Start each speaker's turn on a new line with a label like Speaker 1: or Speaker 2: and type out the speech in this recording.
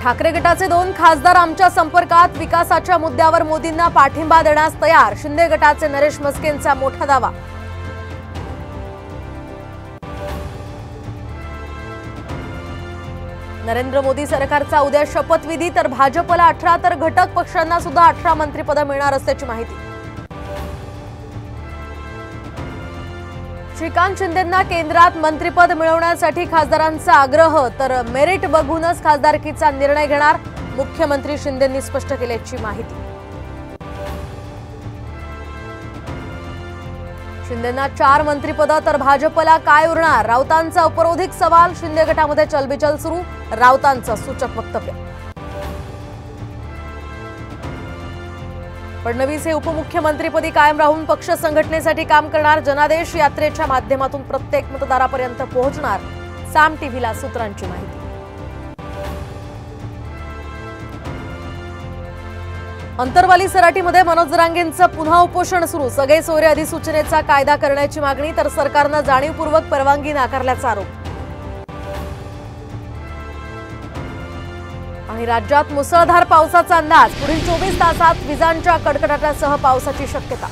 Speaker 1: ठाकरे गटाचे 2 खासदार आमच्या संपर्कात, विकासाच्या मुद्द्यावर मोदींना पाठिंबा देण्यास तयार. शिंदे गटाचे नरेश मस्केंचा मोठा दावा. नरेंद्र मोदी सरकारचा उद्या शपथविधी, तर भाजपला 18 तर घटक पक्षांना सुद्धा 18 मंत्रिपद मिळणार असल्याची माहिती. श्रीकांत शिंदेंना केंद्रात मंत्रिपद मिळवण्यासाठी खासदारांचा आग्रह, तर मेरिट बघूनच खासदारकीचा निर्णय घेणार. मुख्यमंत्री शिंदेंनी स्पष्ट केल्याची माहिती. शिंदेंना 4 मंत्रिपद, तर भाजपला काय उरणार? राऊतांचा उपरोधिक सवाल. शिंदे गटामध्ये चलबिचल सुरू, राऊतांचं सूचक वक्तव्य. फडणवीस हे उपमुख्यमंत्रीपदी कायम राहून पक्ष संघटनेसाठी काम करणार. जनादेश यात्रेच्या माध्यमातून प्रत्येक मतदारापर्यंत पोहोचणार. साम टीव्हीला सूत्रांची माहिती. अंतरवाली सराटीमध्ये मनोज जरांगेंचं पुन्हा उपोषण सुरू. सगळे सोयरे अधिसूचनेचा कायदा करण्याची मागणी, तर सरकारनं जाणीवपूर्वक परवानगी नाकारल्याचा आरोप. आणि राज्यात मुसळधार पावसाचा अंदाज. पुढील 24 तासात विजांच्या कडकडाटासह पावसाची शक्यता.